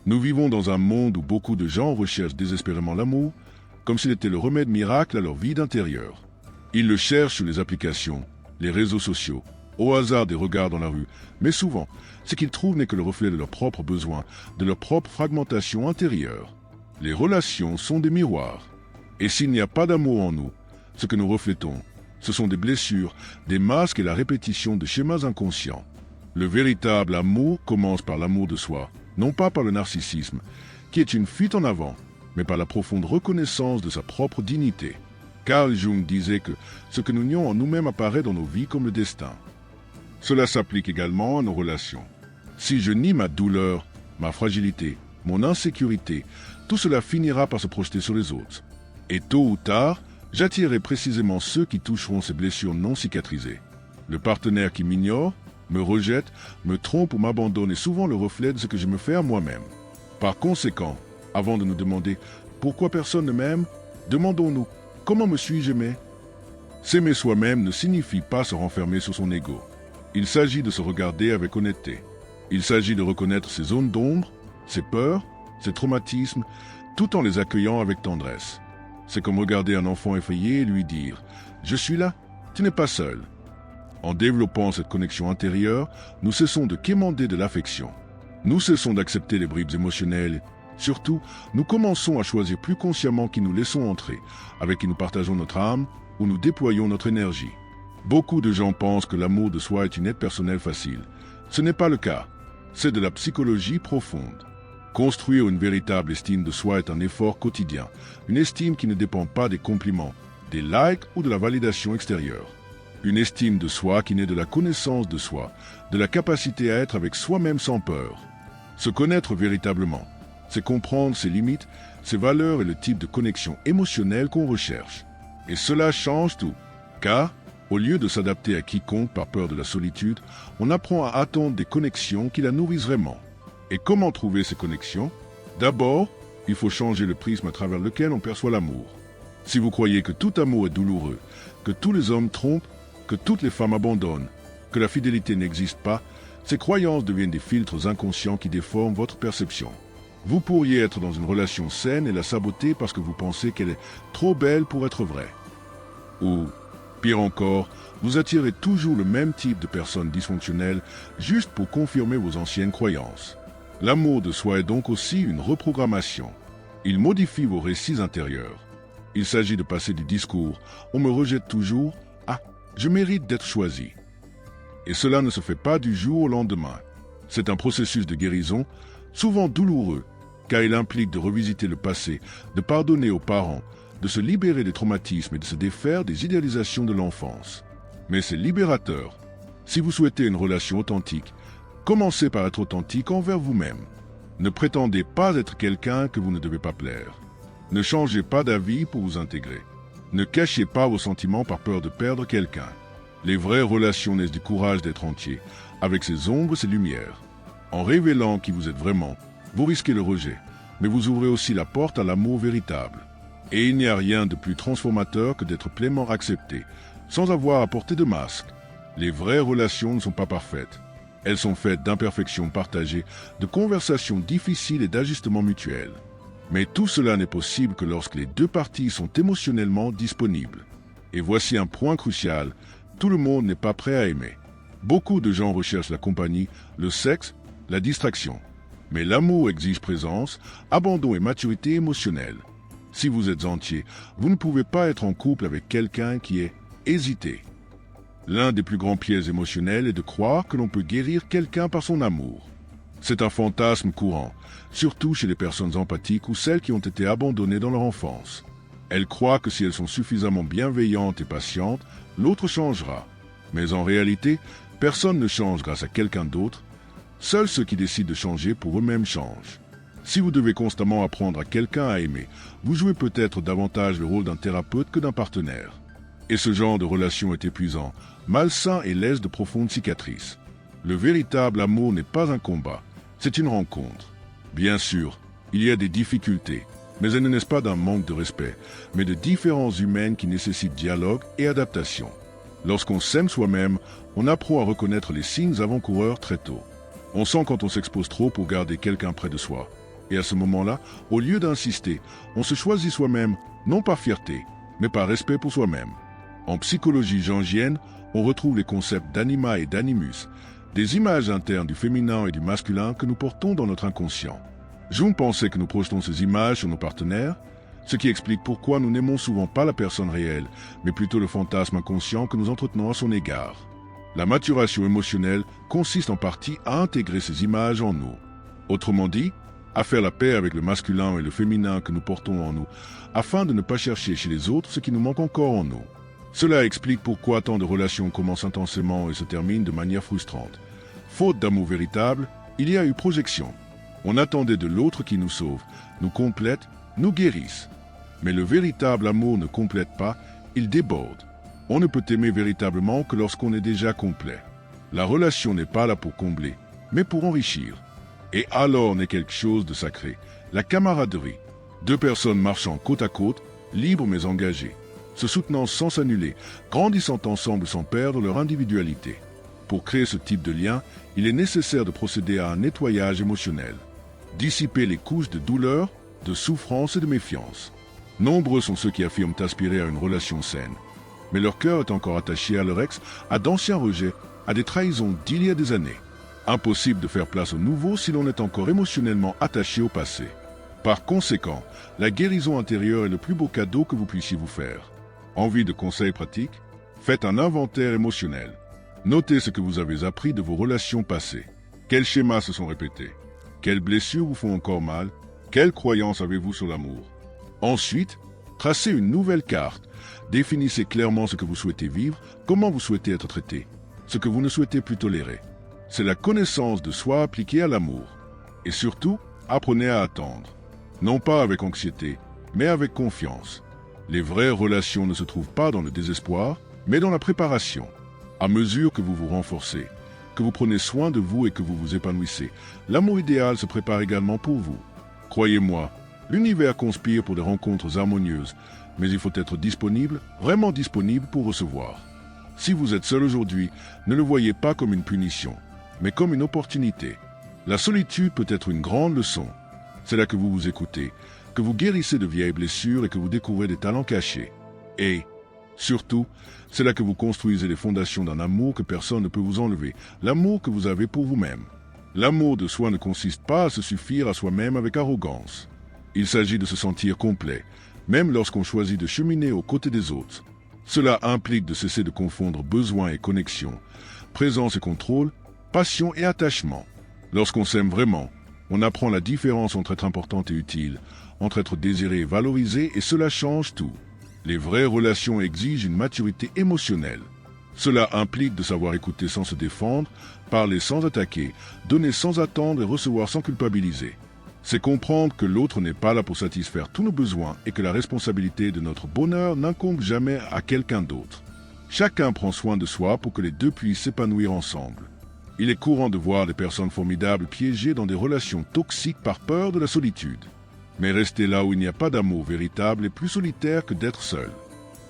Nous vivons dans un monde où beaucoup de gens recherchent désespérément l'amour, comme s'il était le remède miracle à leur vide intérieur. Ils le cherchent sur les applications, les réseaux sociaux, au hasard des regards dans la rue, mais souvent, ce qu'ils trouvent n'est que le reflet de leurs propres besoins, de leur propre fragmentation intérieure. Les relations sont des miroirs. Et s'il n'y a pas d'amour en nous, ce que nous reflétons, ce sont des blessures, des masques et la répétition de schémas inconscients. Le véritable amour commence par l'amour de soi, non pas par le narcissisme, qui est une fuite en avant, mais par la profonde reconnaissance de sa propre dignité. Carl Jung disait que ce que nous nions en nous-mêmes apparaît dans nos vies comme le destin. Cela s'applique également à nos relations. Si je nie ma douleur, ma fragilité, mon insécurité, tout cela finira par se projeter sur les autres. Et tôt ou tard, j'attirerai précisément ceux qui toucheront ces blessures non cicatrisées. Le partenaire qui m'ignore, me rejette, me trompe ou m'abandonne est souvent le reflet de ce que je me fais à moi-même. Par conséquent, avant de nous demander pourquoi personne ne m'aime, demandons-nous comment me suis-je aimé? S'aimer soi-même ne signifie pas se renfermer sur son ego. Il s'agit de se regarder avec honnêteté. Il s'agit de reconnaître ses zones d'ombre, ses peurs, ses traumatismes, tout en les accueillant avec tendresse. C'est comme regarder un enfant effrayé et lui dire « Je suis là, tu n'es pas seul ». En développant cette connexion intérieure, nous cessons de quémander de l'affection. Nous cessons d'accepter les bribes émotionnelles. Surtout, nous commençons à choisir plus consciemment qui nous laissons entrer, avec qui nous partageons notre âme, où nous déployons notre énergie. Beaucoup de gens pensent que l'amour de soi est une aide personnelle facile. Ce n'est pas le cas. C'est de la psychologie profonde. Construire une véritable estime de soi est un effort quotidien, une estime qui ne dépend pas des compliments, des likes ou de la validation extérieure. Une estime de soi qui naît de la connaissance de soi, de la capacité à être avec soi-même sans peur. Se connaître véritablement, c'est comprendre ses limites, ses valeurs et le type de connexion émotionnelle qu'on recherche. Et cela change tout, car, au lieu de s'adapter à quiconque par peur de la solitude, on apprend à attendre des connexions qui la nourrissent vraiment. Et comment trouver ces connexions? D'abord, il faut changer le prisme à travers lequel on perçoit l'amour. Si vous croyez que tout amour est douloureux, que tous les hommes trompent, que toutes les femmes abandonnent, que la fidélité n'existe pas, ces croyances deviennent des filtres inconscients qui déforment votre perception. Vous pourriez être dans une relation saine et la saboter parce que vous pensez qu'elle est trop belle pour être vraie. Ou, pire encore, vous attirez toujours le même type de personnes dysfonctionnelles juste pour confirmer vos anciennes croyances. L'amour de soi est donc aussi une reprogrammation. Il modifie vos récits intérieurs. Il s'agit de passer du discours « on me rejette toujours » à « je mérite d'être choisi ». Et cela ne se fait pas du jour au lendemain. C'est un processus de guérison, souvent douloureux, car il implique de revisiter le passé, de pardonner aux parents, de se libérer des traumatismes et de se défaire des idéalisations de l'enfance. Mais c'est libérateur. Si vous souhaitez une relation authentique, commencez par être authentique envers vous-même. Ne prétendez pas être quelqu'un que vous ne devez pas plaire. Ne changez pas d'avis pour vous intégrer. Ne cachez pas vos sentiments par peur de perdre quelqu'un. Les vraies relations naissent du courage d'être entier, avec ses ombres et ses lumières. En révélant qui vous êtes vraiment, vous risquez le rejet, mais vous ouvrez aussi la porte à l'amour véritable. Et il n'y a rien de plus transformateur que d'être pleinement accepté, sans avoir à porter de masque. Les vraies relations ne sont pas parfaites. Elles sont faites d'imperfections partagées, de conversations difficiles et d'ajustements mutuels. Mais tout cela n'est possible que lorsque les deux parties sont émotionnellement disponibles. Et voici un point crucial, tout le monde n'est pas prêt à aimer. Beaucoup de gens recherchent la compagnie, le sexe, la distraction. Mais l'amour exige présence, abandon et maturité émotionnelle. Si vous êtes entier, vous ne pouvez pas être en couple avec quelqu'un qui est hésité. L'un des plus grands pièges émotionnels est de croire que l'on peut guérir quelqu'un par son amour. C'est un fantasme courant, surtout chez les personnes empathiques ou celles qui ont été abandonnées dans leur enfance. Elles croient que si elles sont suffisamment bienveillantes et patientes, l'autre changera. Mais en réalité, personne ne change grâce à quelqu'un d'autre. Seuls ceux qui décident de changer pour eux-mêmes changent. Si vous devez constamment apprendre à quelqu'un à aimer, vous jouez peut-être davantage le rôle d'un thérapeute que d'un partenaire. Et ce genre de relation est épuisant, malsain et laisse de profondes cicatrices. Le véritable amour n'est pas un combat, c'est une rencontre. Bien sûr, il y a des difficultés, mais elles ne naissent pas d'un manque de respect, mais de différences humaines qui nécessitent dialogue et adaptation. Lorsqu'on s'aime soi-même, on apprend à reconnaître les signes avant-coureurs très tôt. On sent quand on s'expose trop pour garder quelqu'un près de soi. Et à ce moment-là, au lieu d'insister, on se choisit soi-même, non par fierté, mais par respect pour soi-même. En psychologie jungienne, on retrouve les concepts d'anima et d'animus, des images internes du féminin et du masculin que nous portons dans notre inconscient. Jung pensait que nous projetons ces images sur nos partenaires, ce qui explique pourquoi nous n'aimons souvent pas la personne réelle, mais plutôt le fantasme inconscient que nous entretenons à son égard. La maturation émotionnelle consiste en partie à intégrer ces images en nous. Autrement dit, à faire la paix avec le masculin et le féminin que nous portons en nous, afin de ne pas chercher chez les autres ce qui nous manque encore en nous. Cela explique pourquoi tant de relations commencent intensément et se terminent de manière frustrante. Faute d'amour véritable, il y a eu projection. On attendait de l'autre qui nous sauve, nous complète, nous guérisse. Mais le véritable amour ne complète pas, il déborde. On ne peut aimer véritablement que lorsqu'on est déjà complet. La relation n'est pas là pour combler, mais pour enrichir. Et alors naît quelque chose de sacré, la camaraderie. Deux personnes marchant côte à côte, libres mais engagées, se soutenant sans s'annuler, grandissant ensemble sans perdre leur individualité. Pour créer ce type de lien, il est nécessaire de procéder à un nettoyage émotionnel. Dissiper les couches de douleur, de souffrance et de méfiance. Nombreux sont ceux qui affirment aspirer à une relation saine. Mais leur cœur est encore attaché à leur ex, à d'anciens rejets, à des trahisons d'il y a des années. Impossible de faire place au nouveau si l'on est encore émotionnellement attaché au passé. Par conséquent, la guérison intérieure est le plus beau cadeau que vous puissiez vous faire. Envie de conseils pratiques? Faites un inventaire émotionnel. Notez ce que vous avez appris de vos relations passées. Quels schémas se sont répétés? Quelles blessures vous font encore mal? Quelles croyances avez-vous sur l'amour? Ensuite, tracez une nouvelle carte. Définissez clairement ce que vous souhaitez vivre, comment vous souhaitez être traité, ce que vous ne souhaitez plus tolérer. C'est la connaissance de soi appliquée à l'amour. Et surtout, apprenez à attendre. Non pas avec anxiété, mais avec confiance. Les vraies relations ne se trouvent pas dans le désespoir, mais dans la préparation. À mesure que vous vous renforcez, que vous prenez soin de vous et que vous vous épanouissez, l'amour idéal se prépare également pour vous. Croyez-moi, l'univers conspire pour des rencontres harmonieuses, mais il faut être disponible, vraiment disponible pour recevoir. Si vous êtes seul aujourd'hui, ne le voyez pas comme une punition, mais comme une opportunité. La solitude peut être une grande leçon. C'est là que vous vous écoutez, que vous guérissez de vieilles blessures et que vous découvrez des talents cachés. Et, surtout, c'est là que vous construisez les fondations d'un amour que personne ne peut vous enlever, l'amour que vous avez pour vous-même. L'amour de soi ne consiste pas à se suffire à soi-même avec arrogance. Il s'agit de se sentir complet, même lorsqu'on choisit de cheminer aux côtés des autres. Cela implique de cesser de confondre besoin et connexion, présence et contrôle, passion et attachement. Lorsqu'on s'aime vraiment, on apprend la différence entre être importante et utile, entre être désiré et valorisé, et cela change tout. Les vraies relations exigent une maturité émotionnelle. Cela implique de savoir écouter sans se défendre, parler sans attaquer, donner sans attendre et recevoir sans culpabiliser. C'est comprendre que l'autre n'est pas là pour satisfaire tous nos besoins et que la responsabilité de notre bonheur n'incombe jamais à quelqu'un d'autre. Chacun prend soin de soi pour que les deux puissent s'épanouir ensemble. Il est courant de voir des personnes formidables piégées dans des relations toxiques par peur de la solitude. Mais rester là où il n'y a pas d'amour véritable est plus solitaire que d'être seul.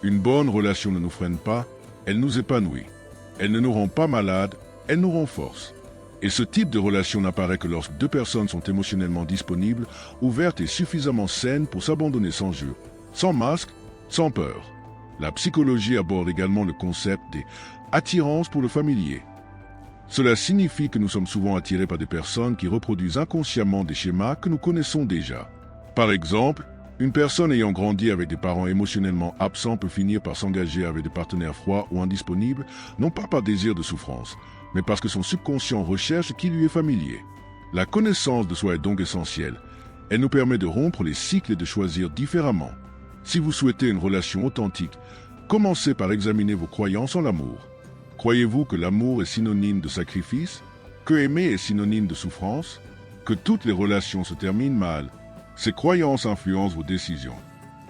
Une bonne relation ne nous freine pas, elle nous épanouit. Elle ne nous rend pas malades, elle nous renforce. Et ce type de relation n'apparaît que lorsque deux personnes sont émotionnellement disponibles, ouvertes et suffisamment saines pour s'abandonner sans jeu, sans masque, sans peur. La psychologie aborde également le concept des attirances pour le familier. Cela signifie que nous sommes souvent attirés par des personnes qui reproduisent inconsciemment des schémas que nous connaissons déjà. Par exemple, une personne ayant grandi avec des parents émotionnellement absents peut finir par s'engager avec des partenaires froids ou indisponibles, non pas par désir de souffrance, mais parce que son subconscient recherche ce qui lui est familier. La connaissance de soi est donc essentielle. Elle nous permet de rompre les cycles et de choisir différemment. Si vous souhaitez une relation authentique, commencez par examiner vos croyances en l'amour. Croyez-vous que l'amour est synonyme de sacrifice? Que aimer est synonyme de souffrance? Que toutes les relations se terminent mal? Ces croyances influencent vos décisions.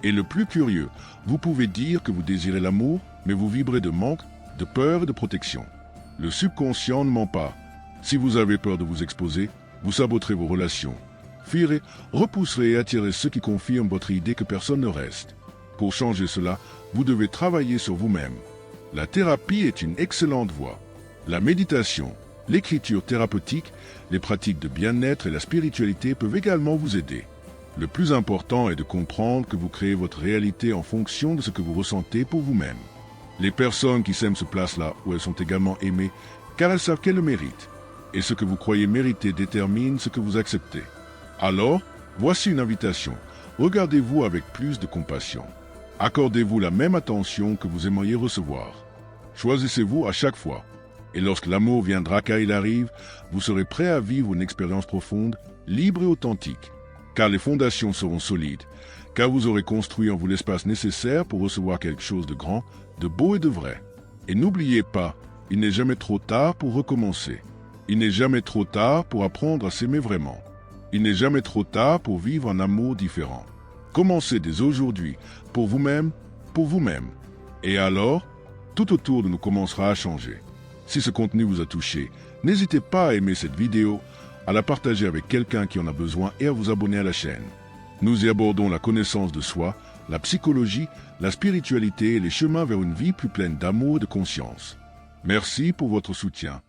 Et le plus curieux, vous pouvez dire que vous désirez l'amour, mais vous vibrez de manque, de peur et de protection. Le subconscient ne ment pas. Si vous avez peur de vous exposer, vous saboterez vos relations. Fuirez, repousserez et attirez ceux qui confirment votre idée que personne ne reste. Pour changer cela, vous devez travailler sur vous-même. La thérapie est une excellente voie. La méditation, L'écriture thérapeutique, les pratiques de bien-être et la spiritualité peuvent également vous aider. Le plus important est de comprendre que vous créez votre réalité en fonction de ce que vous ressentez pour vous-même. Les personnes qui s'aiment se placent là où elles sont également aimées, car elles savent qu'elles le méritent. Et ce que vous croyez mériter détermine ce que vous acceptez. Alors, voici une invitation. Regardez-vous avec plus de compassion. Accordez-vous la même attention que vous aimeriez recevoir. Choisissez-vous à chaque fois. Et lorsque l'amour viendra car il arrive, vous serez prêt à vivre une expérience profonde, libre et authentique. Car les fondations seront solides, car vous aurez construit en vous l'espace nécessaire pour recevoir quelque chose de grand, de beau et de vrai. Et n'oubliez pas, il n'est jamais trop tard pour recommencer. Il n'est jamais trop tard pour apprendre à s'aimer vraiment. Il n'est jamais trop tard pour vivre un amour différent. Commencez dès aujourd'hui, pour vous-même, Et alors, tout autour de nous commencera à changer. Si ce contenu vous a touché, n'hésitez pas à aimer cette vidéo, à la partager avec quelqu'un qui en a besoin et à vous abonner à la chaîne. Nous y abordons la connaissance de soi, la psychologie, la spiritualité et les chemins vers une vie plus pleine d'amour et de conscience. Merci pour votre soutien.